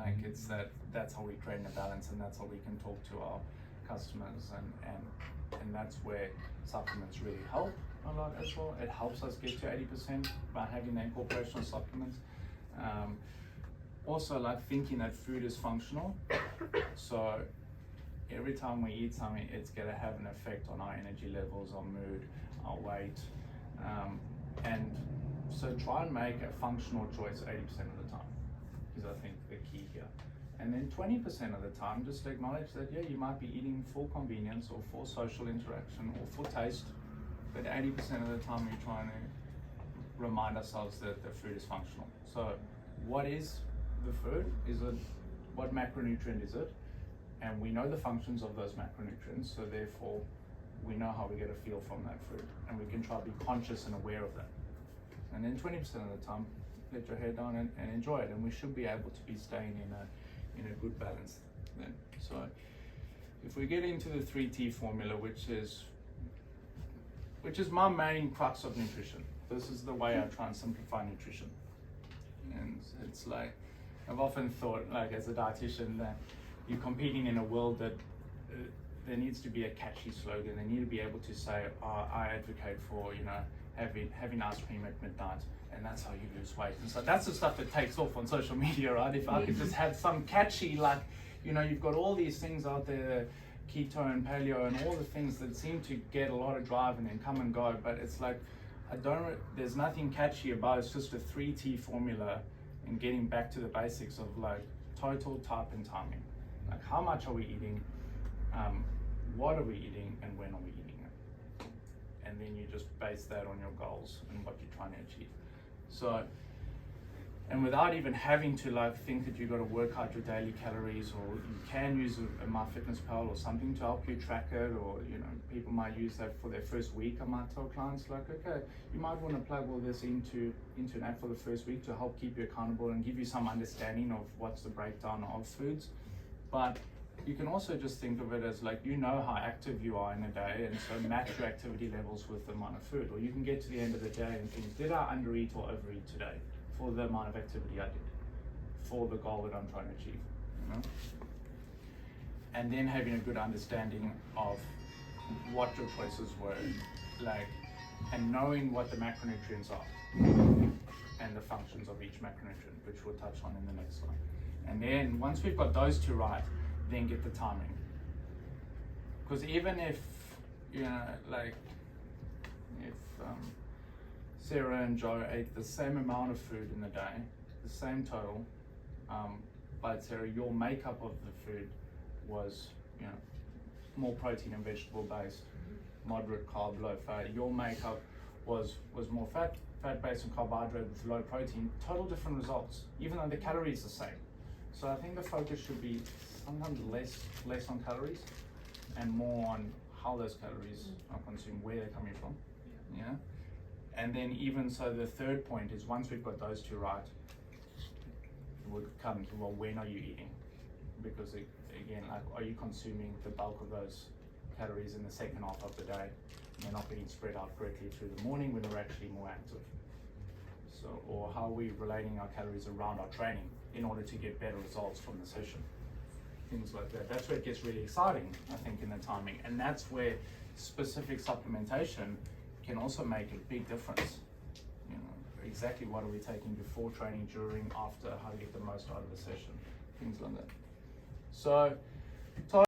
Like that's how we create a balance, and that's how we can talk to our customers, and that's where supplements really help a lot as well. It helps us get to 80% by having the incorporation of supplements. Also, like thinking that food is functional, so every time we eat something, it's going to have an effect on our energy levels, our mood, our weight, and so try and make a functional choice 80% of the time, is I think the key here. And then 20% of the time, just acknowledge that, yeah, you might be eating for convenience or for social interaction or for taste, but 80% of the time we're trying to remind ourselves that the food is functional. So what is the food? What macronutrient is it? And we know the functions of those macronutrients, so therefore we know how we get a feel from that food, and we can try to be conscious and aware of that. And then 20% of the time, let your hair down and enjoy it, and we should be able to be staying in a good balance then. So if we get into the 3T formula, which is my main crux of nutrition. This is the way I try and simplify nutrition. And it's like, I've often thought, like as a dietitian, that you're competing in a world that there needs to be a catchy slogan. They need to be able to say, oh, I advocate for, having ice cream at midnight, and that's how you lose weight. And so that's the stuff that takes off on social media, right? If I could just have some catchy, like, you've got all these things out there, keto and paleo and all the things that seem to get a lot of drive and then come and go, but it's like, there's nothing catchy about it. It's just a 3T formula and getting back to the basics of like total, type, and timing. Like how much are we eating, what are we eating, and when are we eating it? And then you just base that on your goals and what you're trying to achieve. So, and without even having to like think that you've got to work out your daily calories, or you can use a MyFitnessPal or something to help you track it, or people might use that for their first week. I might tell clients like, okay, you might want to plug all this into an app for the first week to help keep you accountable and give you some understanding of what's the breakdown of foods. But you can also just think of it as like, how active you are in a day, and so match your activity levels with the amount of food. Or you can get to the end of the day and think, did I undereat or overeat today for the amount of activity I did, for the goal that I'm trying to achieve, And then having a good understanding of what your choices were, like, and knowing what the macronutrients are and the functions of each macronutrient, which we'll touch on in the next slide. And then once we've got those two right, then get the timing. Because even if, if Sarah and Joe ate the same amount of food in the day, the same total, but Sarah, your makeup of the food was, more protein and vegetable based, moderate carb, low fat. Your makeup was more fat based and carbohydrate with low protein. Total different results, even though the calories are the same. So I think the focus should be sometimes less on calories and more on how those calories are consumed, where they're coming from. Yeah. And then even so, the third point is, once we've got those two right, we'll come to, well, when are you eating? Because again, like, are you consuming the bulk of those calories in the second half of the day? And they're not getting spread out correctly through the morning when we're actually more active. So, or how are we relating our calories around our training in order to get better results from the session? Things like that. That's where it gets really exciting, I think, in the timing. And that's where specific supplementation can also make a big difference. Exactly what are we taking before training, during, after, how to get the most out of the session, things like that. So